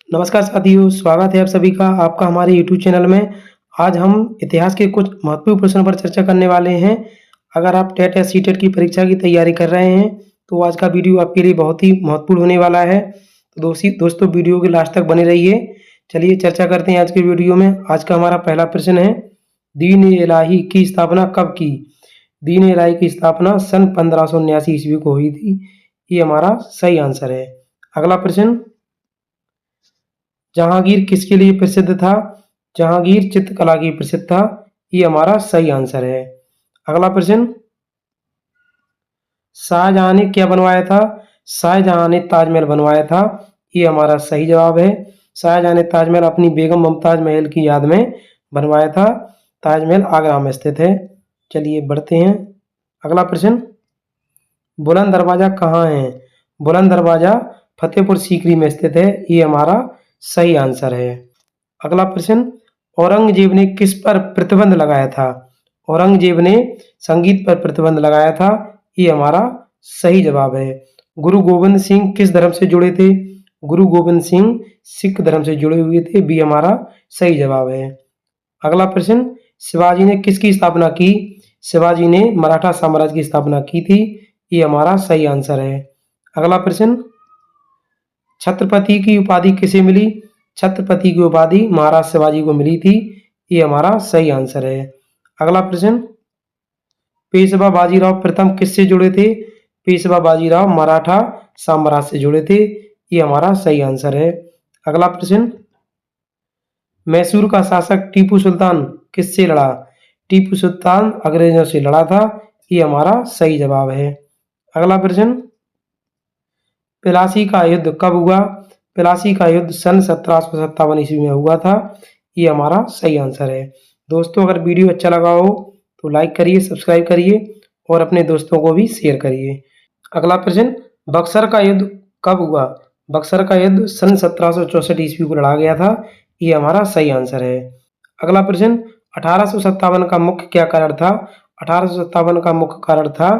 नमस्कार साथियों, स्वागत है आप सभी का आपका हमारे यूट्यूब चैनल में। आज हम इतिहास के कुछ महत्वपूर्ण प्रश्नों पर चर्चा करने वाले हैं। अगर आप टेट या सीटेट की परीक्षा की तैयारी कर रहे हैं, तो आज का वीडियो आपके लिए बहुत ही महत्वपूर्ण होने वाला है। तो दोस्तों वीडियो के लास्ट तक बने रहिए। चलिए चर्चा करते हैं आज के वीडियो में। आज का हमारा पहला प्रश्न है, दीन-ए-इलाही की स्थापना कब की? दीन-ए-इलाही की स्थापना सन 1579 ईस्वी को हुई थी। ये हमारा सही आंसर है। अगला प्रश्न, जहांगीर किसके लिए प्रसिद्ध था? जहांगीर चित्रकला की प्रसिद्ध था। ये हमारा सही आंसर है। अगला प्रश्न, शाहजहां ने क्या बनवाया था? शाहजहां ने ताजमहल बनवाया था। ये हमारा सही जवाब है। शाहजहां ने ताजमहल अपनी बेगम मुमताज महल की याद में बनवाया था। ताजमहल आगरा में स्थित है। चलिए बढ़ते हैं। अगला प्रश्न, बुलंद दरवाजा कहाँ है? बुलंद दरवाजा फतेहपुर सीकरी में स्थित है। ये हमारा सही आंसर है। अगला प्रश्न, औरंगजेब ने किस पर प्रतिबंध लगाया था? औरंगजेब ने संगीत पर प्रतिबंध लगाया था। ये हमारा सही जवाब है। गुरु गोविंद सिंह किस धर्म से जुड़े थे? गुरु गोविंद सिंह सिख धर्म से जुड़े हुए थे। बी हमारा सही जवाब है। अगला प्रश्न, शिवाजी ने किसकी स्थापना की? शिवाजी ने मराठा साम्राज्य की स्थापना की थी। ये हमारा सही आंसर है। अगला प्रश्न, छत्रपति की उपाधि किसे मिली? छत्रपति की उपाधि महाराज शिवाजी को मिली थी। ये हमारा सही आंसर है। अगला प्रश्न, पेशवा बाजीराव प्रथम किससे जुड़े थे? पेशवा बाजीराव मराठा साम्राज्य से जुड़े थे। ये हमारा सही आंसर है। अगला प्रश्न, मैसूर का शासक टीपू सुल्तान किससे लड़ा? टीपू सुल्तान अंग्रेजों से लड़ा था। ये हमारा सही जवाब है। अगला प्रश्न, प्लासी का युद्ध कब हुआ? प्लासी का युद्ध सन 1757 ईस्वी में हुआ था। ये हमारा सही आंसर है। दोस्तों, अगर वीडियो अच्छा लगा हो तो लाइक करिए, सब्सक्राइब करिए और अपने दोस्तों को भी शेयर करिए। अगला प्रश्न, बक्सर का युद्ध कब हुआ? बक्सर का युद्ध सन 1764 ईस्वी को लड़ा गया था। ये हमारा सही आंसर है। अगला प्रश्न, 1857 का मुख्य क्या कारण था? 1857 का मुख्य कारण था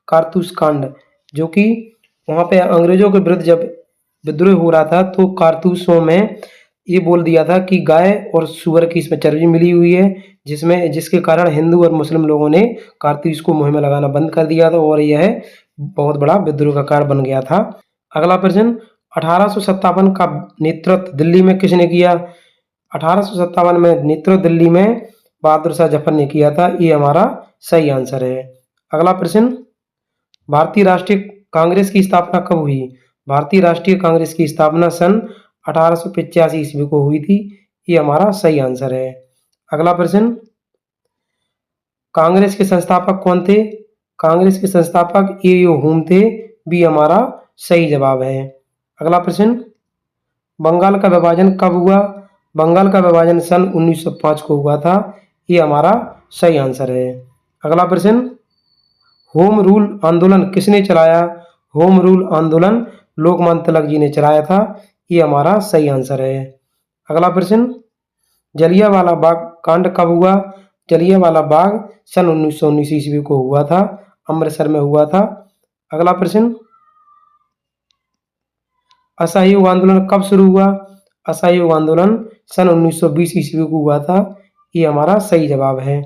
कारतूस कांड, जो कि वहाँ पे अंग्रेजों के विरुद्ध जब विद्रोह हो रहा था तो कारतूसों में ये बोल दिया था कि गाय और सूअर की इसमें चर्बी मिली हुई है, जिसके कारण हिंदू और मुस्लिम लोगों ने कारतूस को मुंह में लगाना बंद कर दिया था और यह बहुत बड़ा विद्रोह का कारण बन गया था। अगला प्रश्न, 1857 का नेतृत्व दिल्ली में किसने किया? 1857 में नेतृत्व दिल्ली में बहादुर शाह जफर ने किया था। ये हमारा सही आंसर है। अगला प्रश्न, भारतीय राष्ट्रीय कांग्रेस की स्थापना कब हुई? भारतीय राष्ट्रीय कांग्रेस की स्थापना सन 1885 ईस्वी को हुई थी। ये हमारा सही आंसर है। अगला प्रश्न, कांग्रेस के संस्थापक कौन थे? कांग्रेस के संस्थापक ए.ओ. हुम थे। बी हमारा सही जवाब है। अगला प्रश्न, बंगाल का विभाजन कब हुआ? बंगाल का विभाजन सन 1905 को हुआ था। ये हमारा सही आंसर है। अगला प्रश्न, होम रूल आंदोलन किसने चलाया? होम रूल आंदोलन लोकमान्य तिलक जी ने चलाया था। ये हमारा सही आंसर है। अगला प्रश्न, जलियांवाला बाग कांड कब हुआ? जलियांवाला बाग सन 1919 ईस्वी को हुआ था। अमृतसर में हुआ था। अगला प्रश्न, असहयोग आंदोलन कब शुरू हुआ? असहयोग आंदोलन सन 1920 ईस्वी को हुआ था। ये हमारा सही जवाब है।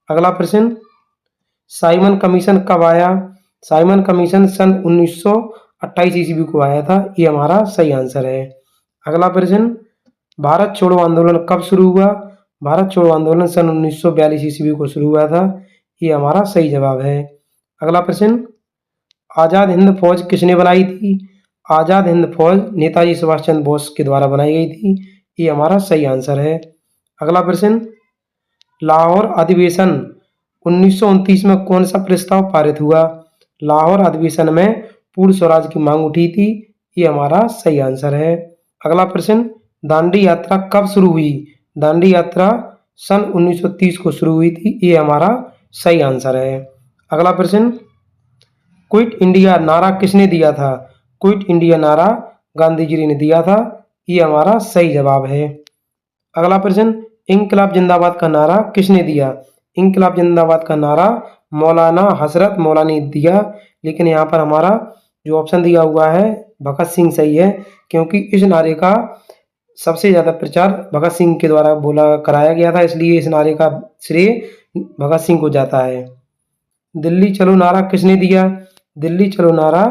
अगला प्रश्न, साइमन कमीशन कब आया? साइमन कमीशन सन 1928 ईस्वी को आया था। ये हमारा सही आंसर है। अगला प्रश्न, भारत छोड़ो आंदोलन कब शुरू हुआ? भारत छोड़ो आंदोलन सन 1942 ईस्वी को शुरू हुआ था। ये हमारा सही जवाब है। अगला प्रश्न, आज़ाद हिंद फौज किसने बनाई थी? आज़ाद हिंद फौज नेताजी सुभाष चंद्र बोस के द्वारा बनाई गई थी। ये हमारा सही आंसर है। अगला प्रश्न, लाहौर अधिवेशन 1929 में कौन सा प्रस्ताव पारित हुआ? लाहौर अधिवेशन में पूर्ण स्वराज की मांग उठी थी। ये हमारा सही आंसर है। अगला प्रश्न, दांडी यात्रा कब शुरू हुई? दांडी यात्रा सन 1930 को शुरू हुई थी। ये हमारा सही आंसर है। अगला प्रश्न, क्विट इंडिया नारा किसने दिया था? क्विट इंडिया नारा गांधी जी ने दिया था। ये हमारा सही जवाब है। अगला प्रश्न, इंकलाब जिंदाबाद का नारा किसने दिया? इंकलाब जिंदाबाद का नारा मौलाना हजरत मौलाना ने दिया, लेकिन यहाँ पर हमारा जो ऑप्शन दिया हुआ है भगत सिंह सही है, क्योंकि इस नारे का सबसे ज़्यादा प्रचार भगत सिंह के द्वारा कराया गया था, इसलिए इस नारे का श्रेय भगत सिंह को जाता है। दिल्ली चलो नारा किसने दिया? दिल्ली चलो नारा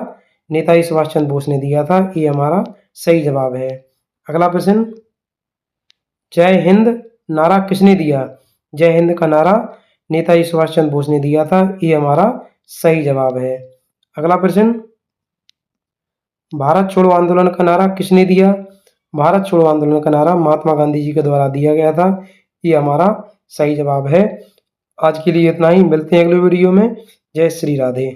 नेताजी सुभाष चंद्र बोस ने दिया था, ये हमारा सही जवाब है। अगला प्रश्न, जय हिंद नारा किसने दिया? जय हिंद का नारा नेताजी सुभाष चंद्र बोस ने दिया था, ये हमारा सही जवाब है। अगला प्रश्न, भारत छोड़ो आंदोलन का नारा किसने दिया? भारत छोड़ो आंदोलन का नारा महात्मा गांधी जी के द्वारा दिया गया था, ये हमारा सही जवाब है। आज के लिए इतना ही, मिलते हैं अगले वीडियो में। जय श्री राधे।